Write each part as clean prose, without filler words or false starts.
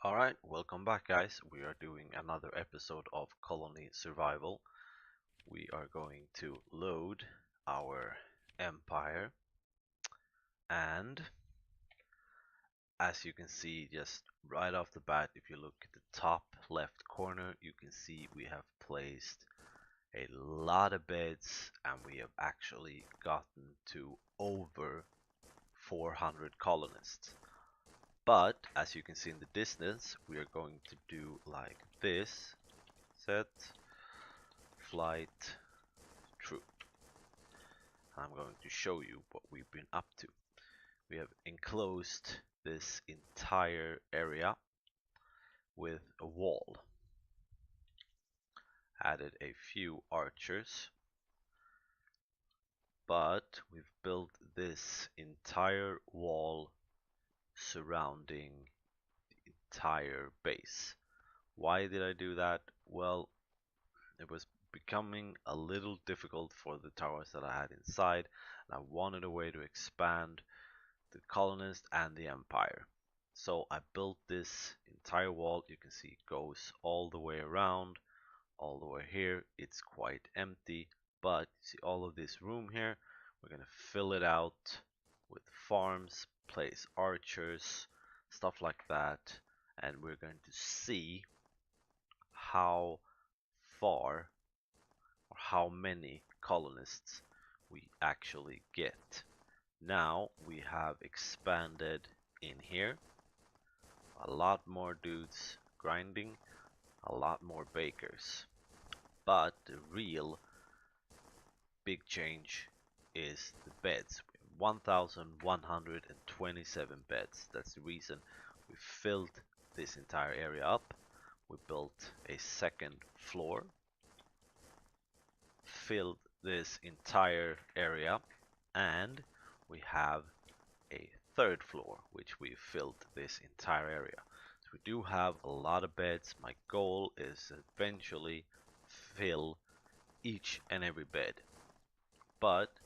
Alright, welcome back guys. We are doing another episode of Colony Survival. We are going to load our empire, and as you can see just right off the bat, if you look at the top left corner, you can see we have placed a lot of beds and we have actually gotten to over 400 colonists. But as you can see in the distance, we are going to do like this. Set flight troop. I'm going to show you what we've been up to. We have enclosed this entire area with a wall. Added a few archers. But we've built this entire wall surrounding the entire base. Why did I do that? Well, it was becoming a little difficult for the towers that I had inside, and I wanted a way to expand the colonist and the empire. So I built this entire wall. You can see it goes all the way around, all the way here. It's quite empty, but you see all of this room here. We're going to fill it out with farms, place archers, stuff like that, and we're going to see how far or how many colonists we actually get. Now we have expanded in here, a lot more dudes grinding, a lot more bakers. But the real big change is the beds. 1,127 beds. That's the reason we filled this entire area up. We built a second floor, filled this entire area, and we have a third floor which we filled this entire area. So we do have a lot of beds. My goal is eventually fill each and every bed, but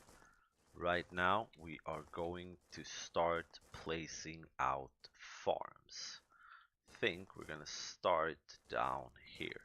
right now we are going to start placing out farms. I think we're gonna start down here.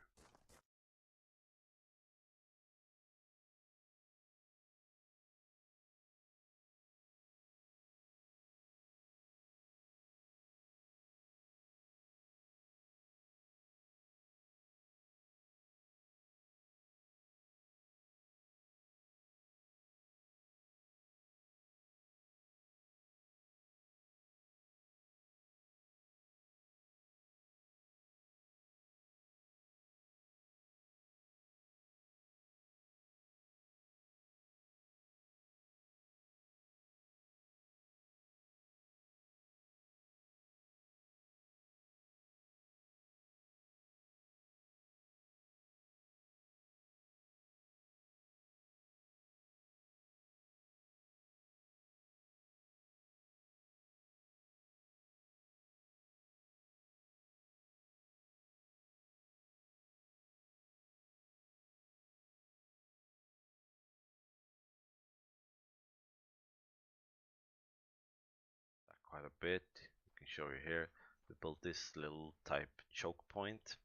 Quite a bit. I can show you here. We built this little type choke point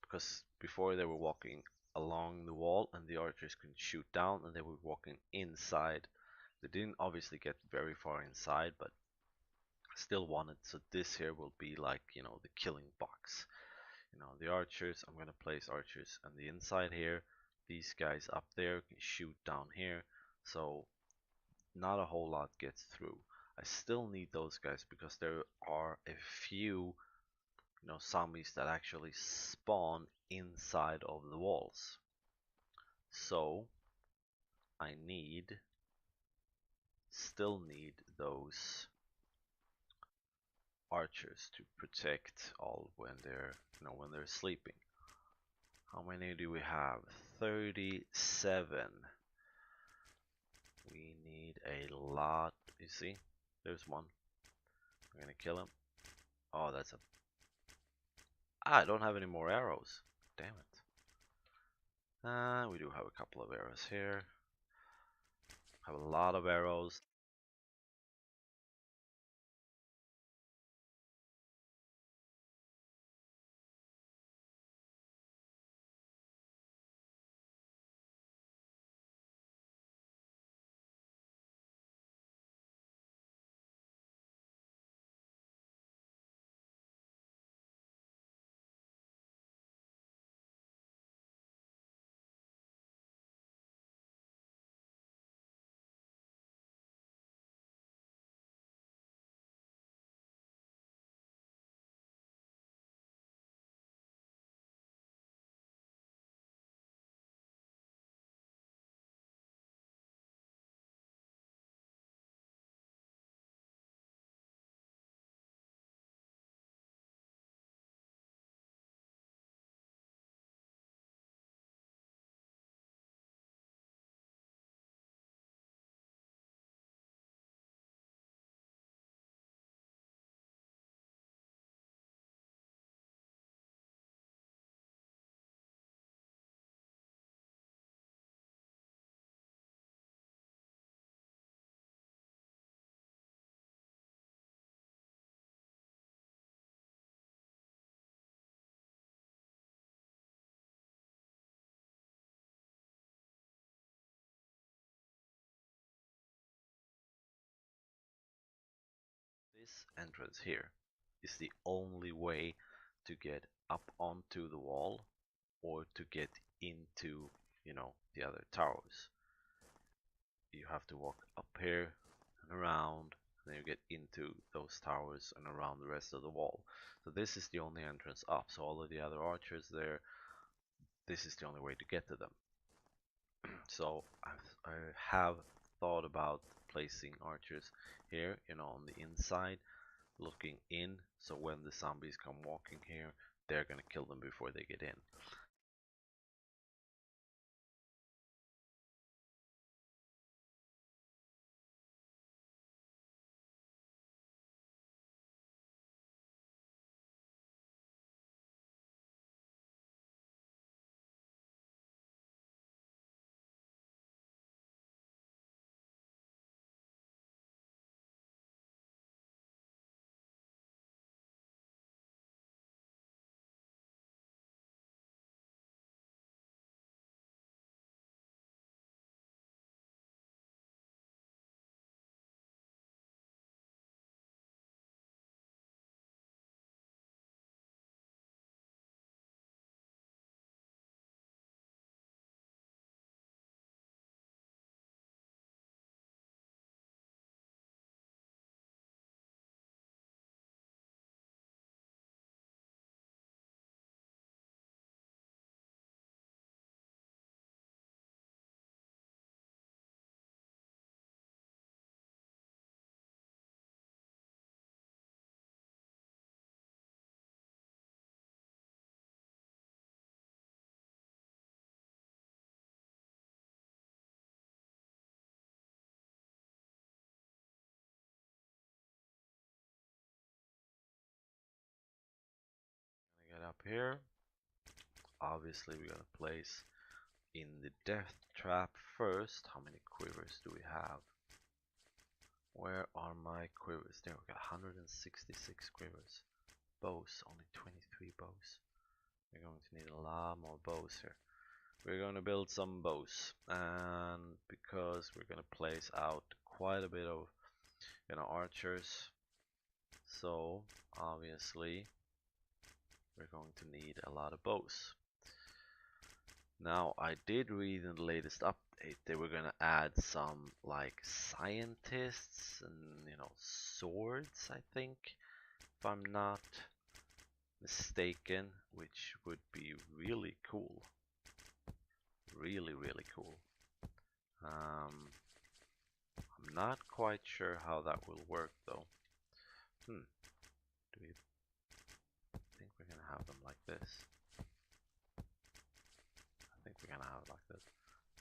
because before they were walking along the wall and the archers could shoot down, and they were walking inside. They didn't obviously get very far inside, but still wanted. So this here will be like, the killing box. The archers, I'm gonna place archers on the inside here. These guys up there can shoot down here. So not a whole lot gets through. I still need those guys because there are a few, zombies that actually spawn inside of the walls. So I still need those archers to protect all when they're sleeping. How many do we have? 37. We need a lot. You see? There's one. We're gonna kill him. Oh, that's a... I don't have any more arrows. Damn it. We do have a couple of arrows here. Have a lot of arrows. this entrance here is the only way to get up onto the wall or to get into, the other towers. You have to walk up here and around, and then you get into those towers and around the rest of the wall. So this is the only entrance up. So all of the other archers there, this is the only way to get to them. So I have thought about placing archers here, on the inside, looking in. So when the zombies come walking here, they're gonna kill them before they get in. Get up here. Obviously, we're gonna place in the death trap first. How many quivers do we have? Where are my quivers? There, we got 166 quivers. Bows, only 23 bows. We're going to need a lot more bows here. We're going to build some bows, and because we're going to place out quite a bit of, archers, so obviously we're going to need a lot of bows. Now, I did read in the latest update they were gonna add some like scientists and swords, I think, if I'm not mistaken, which would be really cool. Really, really cool. I'm not quite sure how that will work though. Do we think we're gonna have them like this? I think we're gonna have it like this.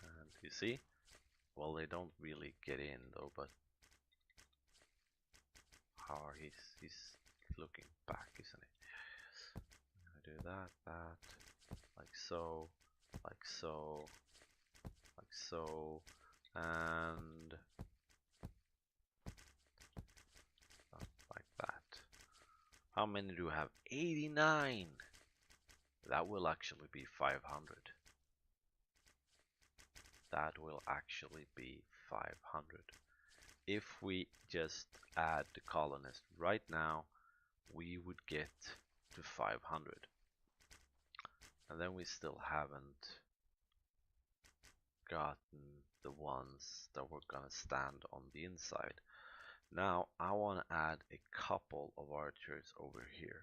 And you see? Well, they don't really get in though, but how he's looking back, isn't he? I'm gonna do that, like so, like so, like so, and like that. How many do we have? 89! That will actually be 500. That will actually be 500. If we just add the colonist right now, we would get to 500. And then we still haven't gotten the ones that were gonna stand on the inside. Now I want to add a couple of archers over here,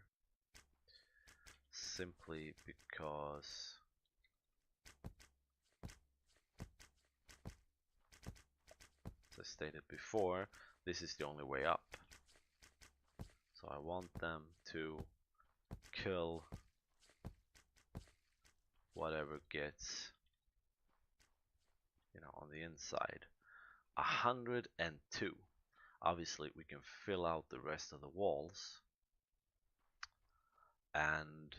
simply because as I stated before, this is the only way up. So I want them to kill whatever gets on the inside. 102. Obviously we can fill out the rest of the walls, and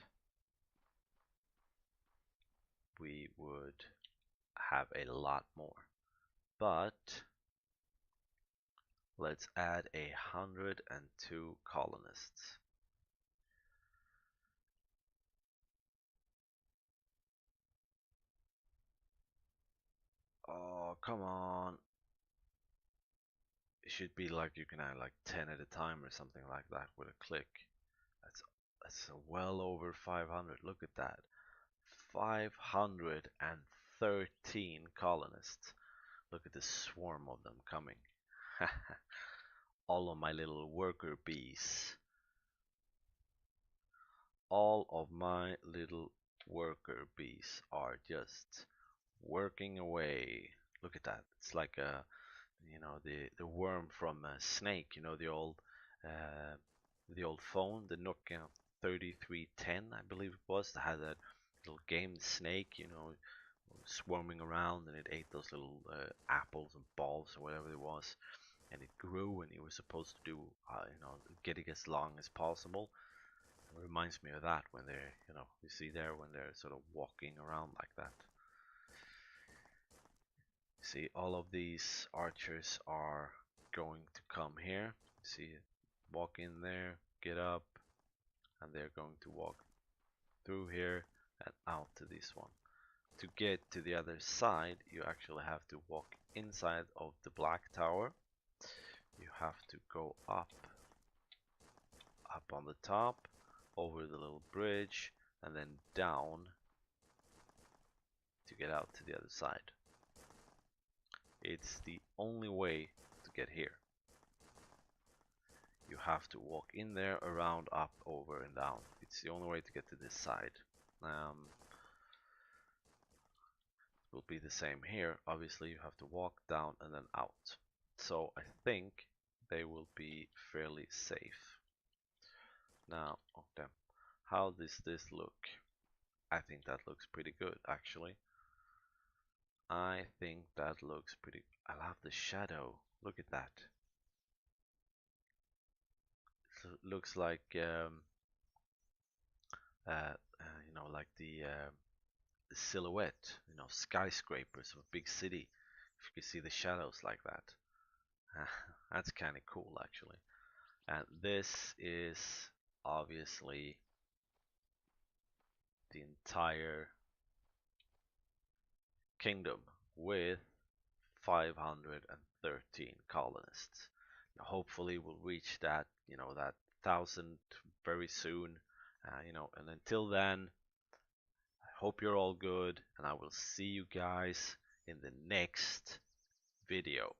we would have a lot more, but let's add 102 colonists. Oh, come on. should be like you can add like 10 at a time or something like that with a click. That's that's well over 500. Look at that. 513 colonists. Look at the swarm of them coming. All of my little worker bees. All of my little worker bees are just working away. Look at that. It's like a, the worm from a Snake. Uh, the old phone, the Nokia 3310, I believe it was, that had that little game Snake. Swarming around, and it ate those little apples and balls or whatever it was, and it grew, and you were supposed to do, get it as long as possible. It reminds me of that when they're, you see there when they're sort of walking around like that. See, all of these archers are going to come here. See, walk in there, get up, and they're going to walk through here and out to this one. To get to the other side, you actually have to walk inside of the black tower. You have to go up on the top, over the little bridge, and then down to get out to the other side. It's the only way to get here. You have to walk in there, around, up, over, and down. It's the only way to get to this side. Will be the same here. Obviously, you have to walk down and then out. So I think they will be fairly safe. Now, okay, how does this look? I think that looks pretty good, actually. I think that looks pretty. I love the shadow. Look at that. It looks like like the silhouette, skyscrapers of a big city. If you can see the shadows like that, that's kind of cool, actually. And this is obviously the entire kingdom with 513 colonists. Now, hopefully we'll reach that, that 1,000 very soon. And until then, I hope you're all good, and I will see you guys in the next video.